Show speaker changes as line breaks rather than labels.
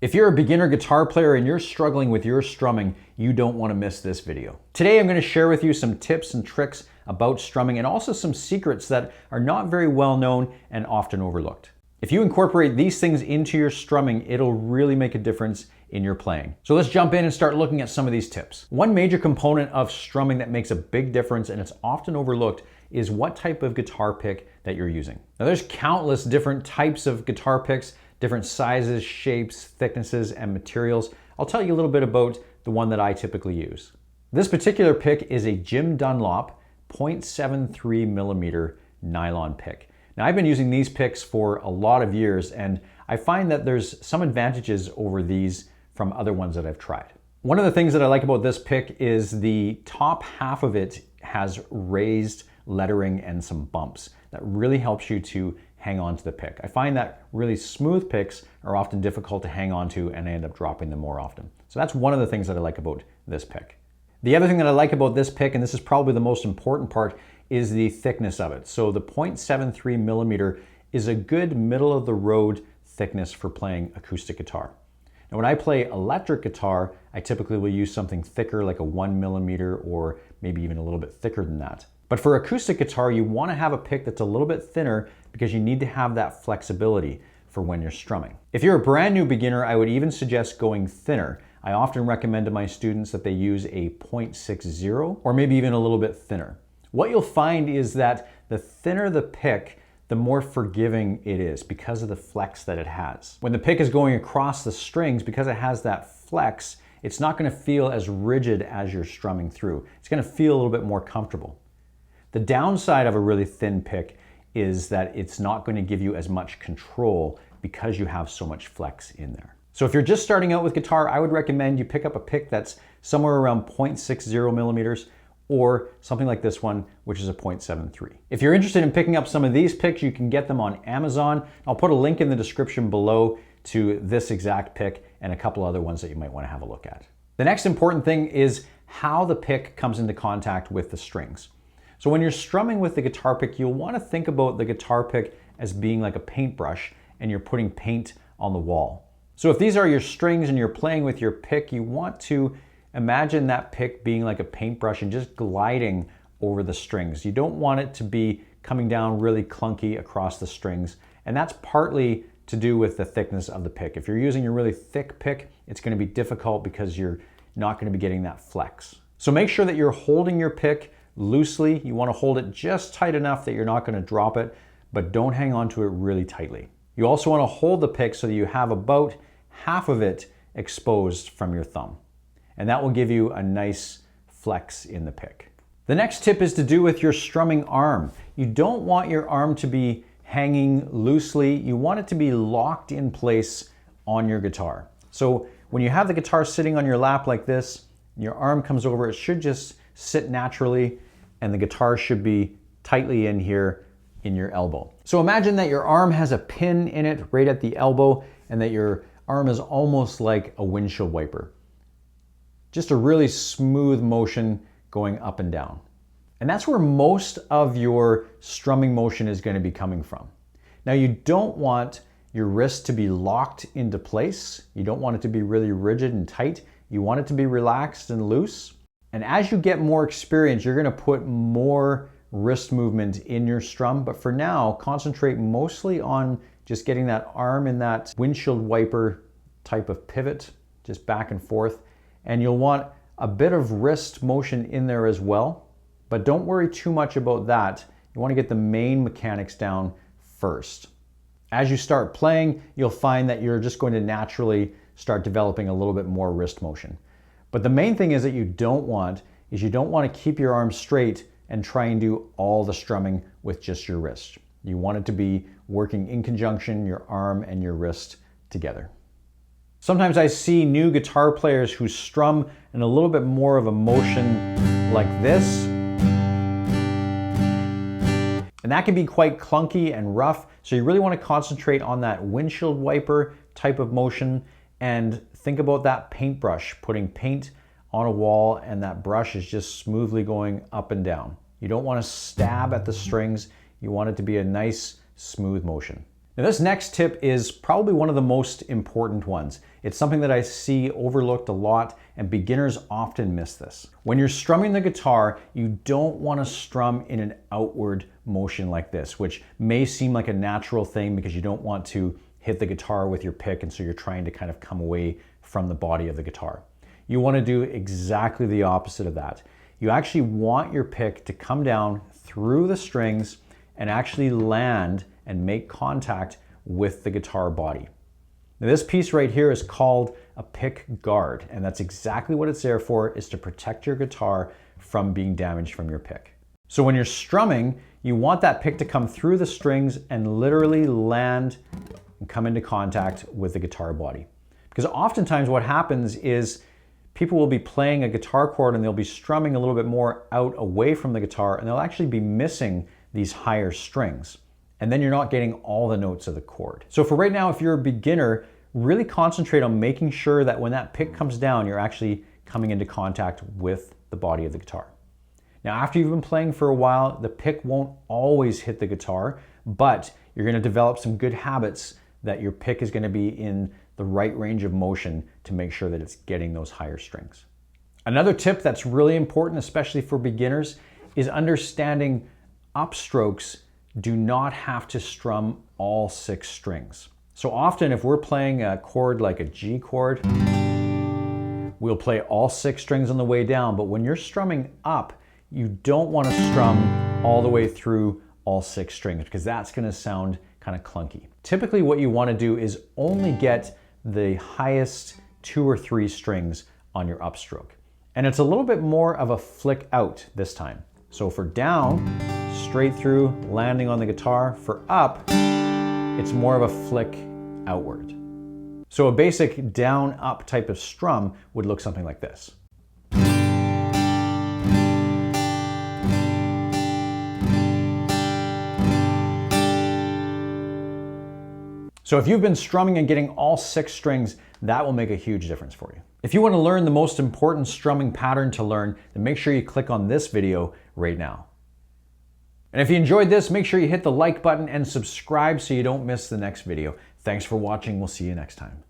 If you're a beginner guitar player and you're struggling with your strumming, you don't want to miss this video. Today I'm going to share with you some tips and tricks about strumming and also some secrets that are not very well known and often overlooked. If you incorporate these things into your strumming, it'll really make a difference in your playing. So let's jump in and start looking at some of these tips. One major component of strumming that makes a big difference, and it's often overlooked, is what type of guitar pick that you're using. Now there's countless different types of guitar picks, different sizes, shapes, thicknesses, and materials. I'll tell you a little bit about the one that I typically use. This particular pick is a Jim Dunlop 0.73 millimeter nylon pick. Now I've been using these picks for a lot of years, and I find that there's some advantages over these from other ones that I've tried. One of the things that I like about this pick is the top half of it has raised lettering and some bumps that really helps you to hang on to the pick. I find that really smooth picks are often difficult to hang on to, and I end up dropping them more often. So that's one of the things that I like about this pick. The other thing that I like about this pick, and this is probably the most important part, is the thickness of it. So the 0.73 millimeter is a good middle of the road thickness for playing acoustic guitar. Now when I play electric guitar, I typically will use something thicker like a 1 millimeter or maybe even a little bit thicker than that. But for acoustic guitar, you want to have a pick that's a little bit thinner because you need to have that flexibility for when you're strumming. If you're a brand new beginner, I would even suggest going thinner. I often recommend to my students that they use a 0.60 or maybe even a little bit thinner. What you'll find is that the thinner the pick, the more forgiving it is because of the flex that it has. When the pick is going across the strings, because it has that flex, it's not going to feel as rigid as you're strumming through. It's going to feel a little bit more comfortable. The downside of a really thin pick is that it's not going to give you as much control because you have so much flex in there. So if you're just starting out with guitar, I would recommend you pick up a pick that's somewhere around 0.60 millimeters or something like this one, which is a 0.73. If you're interested in picking up some of these picks, you can get them on Amazon. I'll put a link in the description below to this exact pick and a couple other ones that you might want to have a look at. The next important thing is how the pick comes into contact with the strings. So when you're strumming with the guitar pick, you'll want to think about the guitar pick as being like a paintbrush and you're putting paint on the wall. So if these are your strings and you're playing with your pick, you want to imagine that pick being like a paintbrush and just gliding over the strings. You don't want it to be coming down really clunky across the strings, and that's partly to do with the thickness of the pick. If you're using a really thick pick, it's going to be difficult because you're not going to be getting that flex. So make sure that you're holding your pick loosely. You want to hold it just tight enough that you're not going to drop it, but don't hang on to it really tightly. You also want to hold the pick so that you have about half of it exposed from your thumb. And that will give you a nice flex in the pick. The next tip is to do with your strumming arm. You don't want your arm to be hanging loosely. You want it to be locked in place on your guitar. So when you have the guitar sitting on your lap like this, your arm comes over, it should just sit naturally, and the guitar should be tightly in here in your elbow. So imagine that your arm has a pin in it right at the elbow and that your arm is almost like a windshield wiper. Just a really smooth motion going up and down. And that's where most of your strumming motion is going to be coming from. Now you don't want your wrist to be locked into place. You don't want it to be really rigid and tight. You want it to be relaxed and loose. And as you get more experience, you're going to put more wrist movement in your strum. But for now, concentrate mostly on just getting that arm in that windshield wiper type of pivot, just back and forth. And you'll want a bit of wrist motion in there as well. But don't worry too much about that. You want to get the main mechanics down first. As you start playing, you'll find that you're just going to naturally start developing a little bit more wrist motion. But the main thing is that you don't want to keep your arm straight and try and do all the strumming with just your wrist. You want it to be working in conjunction, your arm and your wrist together. Sometimes I see new guitar players who strum in a little bit more of a motion like this. And that can be quite clunky and rough, so you really want to concentrate on that windshield wiper type of motion and think about that paintbrush, putting paint on a wall and that brush is just smoothly going up and down. You don't want to stab at the strings, you want it to be a nice smooth motion. Now this next tip is probably one of the most important ones. It's something that I see overlooked a lot, and beginners often miss this. When you're strumming the guitar, you don't want to strum in an outward motion like this, which may seem like a natural thing because you don't want to hit the guitar with your pick, and so you're trying to kind of come away from the body of the guitar. You want to do exactly the opposite of that. You actually want your pick to come down through the strings and actually land and make contact with the guitar body. Now this piece right here is called a pick guard, and that's exactly what it's there for, is to protect your guitar from being damaged from your pick. So when you're strumming, you want that pick to come through the strings and literally land and come into contact with the guitar body. Because oftentimes what happens is people will be playing a guitar chord and they'll be strumming a little bit more out away from the guitar, and they'll actually be missing these higher strings. And then you're not getting all the notes of the chord. So for right now, if you're a beginner, really concentrate on making sure that when that pick comes down, you're actually coming into contact with the body of the guitar. Now, after you've been playing for a while, the pick won't always hit the guitar, but you're gonna develop some good habits that your pick is gonna be in the right range of motion to make sure that it's getting those higher strings. Another tip that's really important, especially for beginners, is understanding upstrokes do not have to strum all 6 strings. So often if we're playing a chord like a G chord, we'll play all 6 strings on the way down, but when you're strumming up, you don't want to strum all the way through all 6 strings because that's going to sound kind of clunky. Typically what you want to do is only get the highest 2 or 3 strings on your upstroke. And it's a little bit more of a flick out this time. So for down, straight through, landing on the guitar. For up, it's more of a flick outward. So a basic down-up type of strum would look something like this. So if you've been strumming and getting all 6 strings, that will make a huge difference for you. If you want to learn the most important strumming pattern to learn, then make sure you click on this video right now. And if you enjoyed this, make sure you hit the like button and subscribe so you don't miss the next video. Thanks for watching. We'll see you next time.